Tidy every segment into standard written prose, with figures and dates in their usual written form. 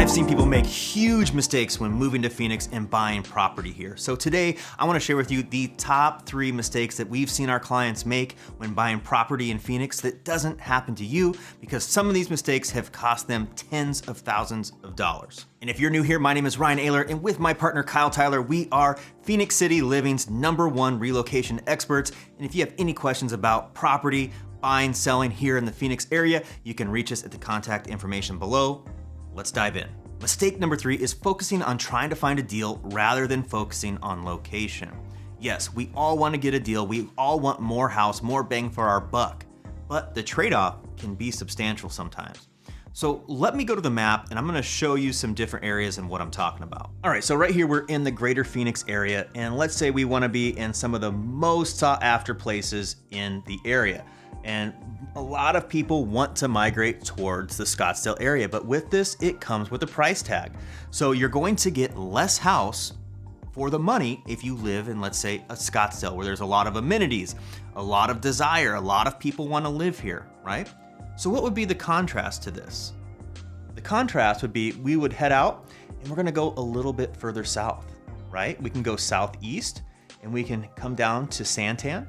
I've seen people make huge mistakes when moving to Phoenix and buying property here. So today, I want to share with you the top 3 mistakes that we've seen our clients make when buying property in Phoenix that doesn't happen to you, because some of these mistakes have cost them tens of thousands of dollars. And if you're new here, my name is Ryan Ayler, and with my partner Kyle Tyler, we are Phoenix City Living's #1 relocation experts. And if you have any questions about property, buying, selling here in the Phoenix area, you can reach us at the contact information below. Let's dive in. Mistake number 3 is focusing on trying to find a deal rather than focusing on location. Yes, we all want to get a deal. We all want more house, more bang for our buck, but the trade-off can be substantial sometimes. So let me go to the map and I'm going to show you some different areas and what I'm talking about. All right, so right here we're in the greater Phoenix area, and let's say we want to be in some of the most sought after places in the area. And a lot of people want to migrate towards the Scottsdale area, but with this, it comes with a price tag. So you're going to get less house for the money if you live in, let's say, a Scottsdale where there's a lot of amenities, a lot of desire, a lot of people want to live here, right? So what would be the contrast to this? The contrast would be we would head out and we're going to go a little bit further south, right? We can go southeast and we can come down to Santan.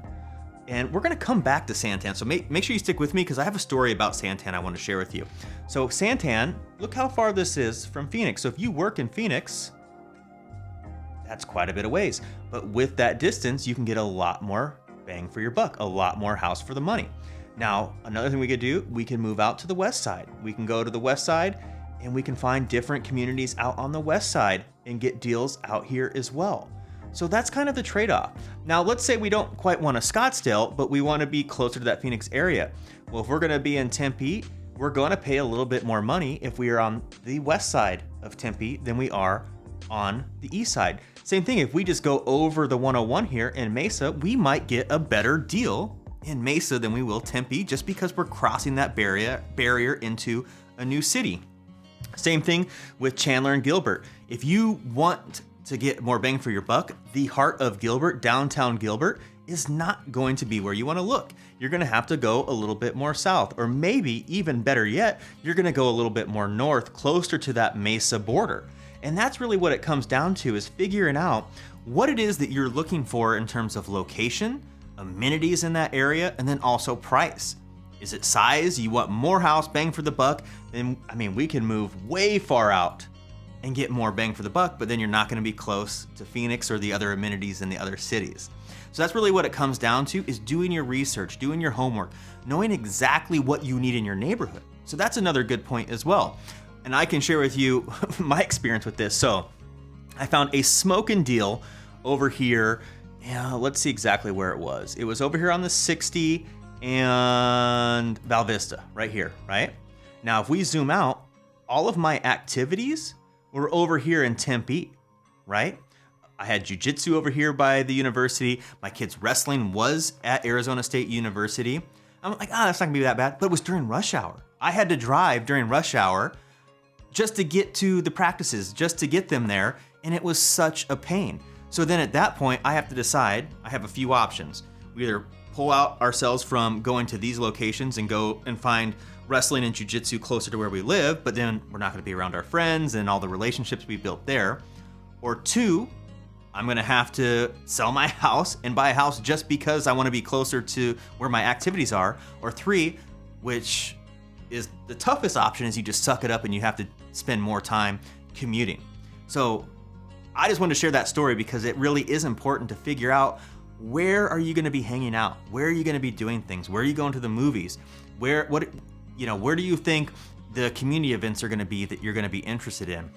And we're gonna come back to Santan, so make sure you stick with me because I have a story about Santan I want to share with you. So Santan, look how far this is from Phoenix. So if you work in Phoenix, that's quite a bit of ways. But with that distance, you can get a lot more bang for your buck, a lot more house for the money. Now, another thing we could do, we can move out to the west side. We can go to the west side and we can find different communities out on the west side and get deals out here as well. So that's kind of the trade-off. Now, let's say we don't quite want a Scottsdale, but we want to be closer to that Phoenix area. Well, if we're going to be in Tempe, we're going to pay a little bit more money if we are on the west side of Tempe than we are on the east side. Same thing, if we just go over the 101 here in Mesa, we might get a better deal in Mesa than we will Tempe, just because we're crossing that barrier into a new city. Same thing with Chandler and Gilbert. If you want to get more bang for your buck, the heart of Gilbert, downtown Gilbert, is not going to be where you want to look. You're going to have to go a little bit more south, or maybe even better yet, you're going to go a little bit more north, closer to that Mesa border. And that's really what it comes down to, is figuring out what it is that you're looking for in terms of location, amenities in that area, and then also price. Is it size? You want more house, bang for the buck? Then, we can move way far out and get more bang for the buck, but then you're not gonna be close to Phoenix or the other amenities in the other cities. So that's really what it comes down to, is doing your research, doing your homework, knowing exactly what you need in your neighborhood. So that's another good point as well. And I can share with you my experience with this. So I found a smoking deal over here. Yeah, let's see exactly where it was. It was over here on the 60 and Val Vista, right here, right? Now, if we zoom out, all of my activities were over here in Tempe, right? I had jujitsu over here by the university. My kids' wrestling was at Arizona State University. I'm like, that's not gonna be that bad. But it was during rush hour. I had to drive during rush hour just to get to the practices, just to get them there. And it was such a pain. So then at that point, I have to decide, I have a few options. We either pull out ourselves from going to these locations and go and find wrestling and jiu-jitsu closer to where we live, but then we're not gonna be around our friends and all the relationships we built there. Or 2, I'm gonna have to sell my house and buy a house just because I wanna be closer to where my activities are. Or 3, which is the toughest option, is you just suck it up and you have to spend more time commuting. So I just wanted to share that story because it really is important to figure out, where are you gonna be hanging out? Where are you gonna be doing things? Where are you going to the movies? Where do you think the community events are gonna be that you're gonna be interested in?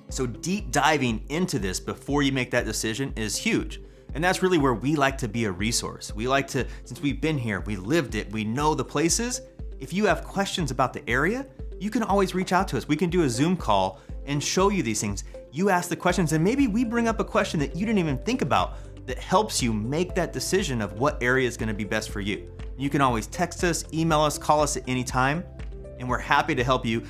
So deep diving into this before you make that decision is huge. And that's really where we like to be a resource. We like to, since we've been here, we lived it, we know the places. If you have questions about the area, you can always reach out to us. We can do a Zoom call and show you these things. You ask the questions and maybe we bring up a question that you didn't even think about that helps you make that decision of what area is gonna be best for you. You can always text us, email us, call us at any time, and we're happy to help you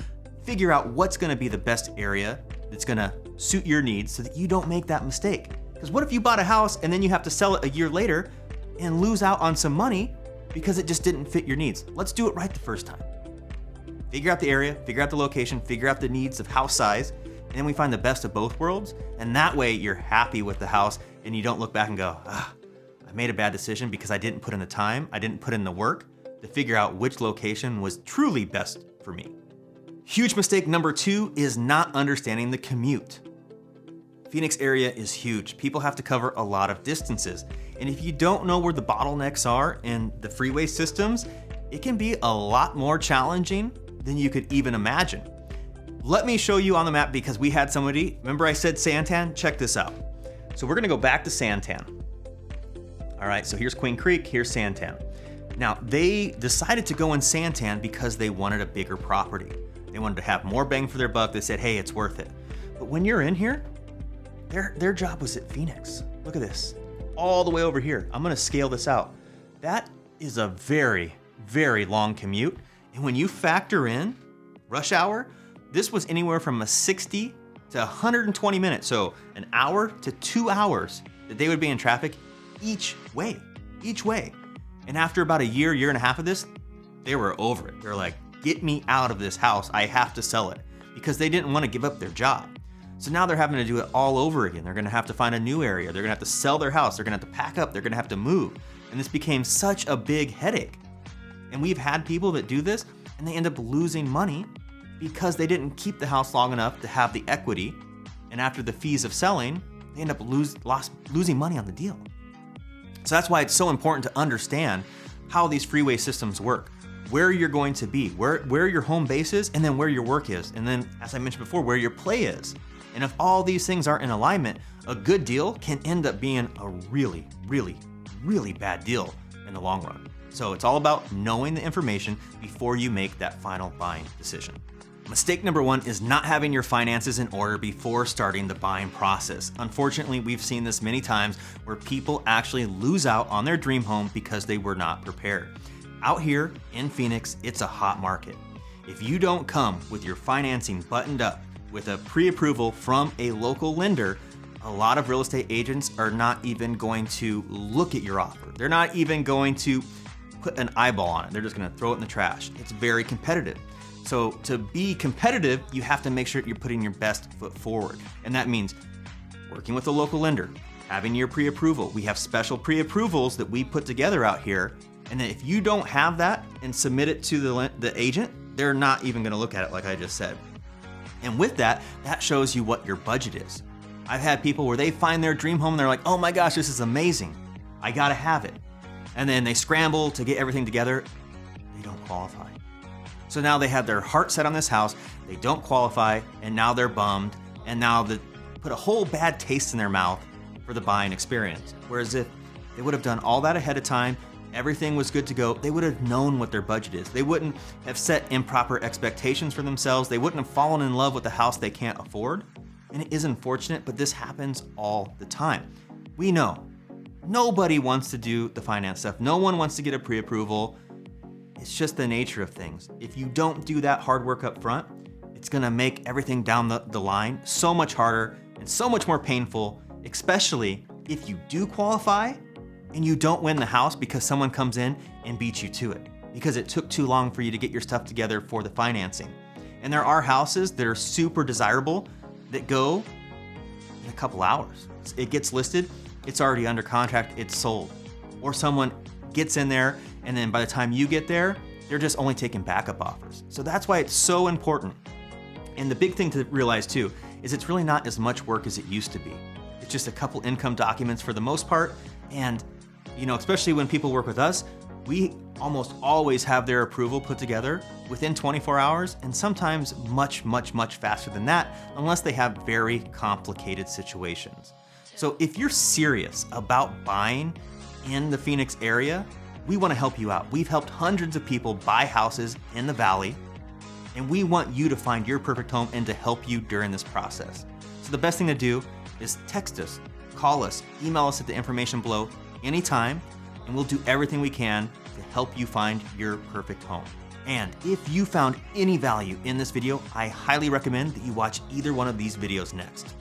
figure out what's gonna be the best area that's gonna suit your needs so that you don't make that mistake. Because what if you bought a house and then you have to sell it a year later and lose out on some money because it just didn't fit your needs? Let's do it right the first time. figure out the area, figure out the location, figure out the needs of house size, and then we find the best of both worlds. And that way you're happy with the house and you don't look back and go, I made a bad decision because I didn't put in the time, I didn't put in the work to figure out which location was truly best for me. Huge mistake number 2 is not understanding the commute. Phoenix area is huge. People have to cover a lot of distances. And if you don't know where the bottlenecks are in the freeway systems, it can be a lot more challenging than you could even imagine. Let me show you on the map because we had somebody, remember I said Santan? Check this out. So we're gonna go back to Santan. All right, so here's Queen Creek, here's Santan. Now, they decided to go in Santan because they wanted a bigger property. They wanted to have more bang for their buck. They said, hey, it's worth it. But when you're in here, their job was at Phoenix. Look at this, all the way over here. I'm gonna scale this out. That is a very, very long commute. And when you factor in rush hour, this was anywhere from a 60 to 120 minutes. So an hour to 2 hours that they would be in traffic each way. And after about a year and a half of this, they were over it. They're like, get me out of this house. I have to sell it, because they didn't want to give up their job. So now they're having to do it all over again. They're gonna have to find a new area. They're gonna have to sell their house. They're gonna have to pack up. They're gonna have to move. And this became such a big headache. And we've had people that do this and they end up losing money because they didn't keep the house long enough to have the equity. And after the fees of selling, they end up losing money on the deal. So that's why it's so important to understand how these freeway systems work, where you're going to be, where your home base is, and then where your work is. And then, as I mentioned before, where your play is. And if all these things are in alignment, a good deal can end up being a really, really, really bad deal in the long run. So it's all about knowing the information before you make that final buying decision. Mistake number 1 is not having your finances in order before starting the buying process. Unfortunately, we've seen this many times where people actually lose out on their dream home because they were not prepared. Out here in Phoenix, it's a hot market. If you don't come with your financing buttoned up with a pre-approval from a local lender, a lot of real estate agents are not even going to look at your offer. They're not even going to put an eyeball on it. They're just gonna throw it in the trash. It's very competitive. So to be competitive, you have to make sure you're putting your best foot forward. And that means working with a local lender, having your pre-approval. We have special pre-approvals that we put together out here. And then if you don't have that and submit it to the agent, they're not even gonna look at it, like I just said. And with that, that shows you what your budget is. I've had people where they find their dream home and they're like, oh my gosh, this is amazing. I gotta have it. And then they scramble to get everything together. They don't qualify. So now they have their heart set on this house, they don't qualify, and now they're bummed, and now they put a whole bad taste in their mouth for the buying experience. Whereas if they would have done all that ahead of time, everything was good to go, they would have known what their budget is. They wouldn't have set improper expectations for themselves. They wouldn't have fallen in love with a house they can't afford. And it is unfortunate, but this happens all the time. We know nobody wants to do the finance stuff. No one wants to get a pre-approval. It's just the nature of things. If you don't do that hard work up front, it's gonna make everything down the line so much harder and so much more painful, especially if you do qualify and you don't win the house because someone comes in and beats you to it because it took too long for you to get your stuff together for the financing. And there are houses that are super desirable that go in a couple hours. It gets listed, it's already under contract, it's sold. Or someone gets in there and then by the time you get there, they're just only taking backup offers. So that's why it's so important. And the big thing to realize too, is it's really not as much work as it used to be. It's just a couple income documents for the most part. And especially when people work with us, we almost always have their approval put together within 24 hours and sometimes much, much, much faster than that, unless they have very complicated situations. So if you're serious about buying in the Phoenix area, we want to help you out. We've helped hundreds of people buy houses in the Valley, and we want you to find your perfect home and to help you during this process. So the best thing to do is text us, call us, email us at the information below anytime, and we'll do everything we can to help you find your perfect home. And if you found any value in this video, I highly recommend that you watch either one of these videos next.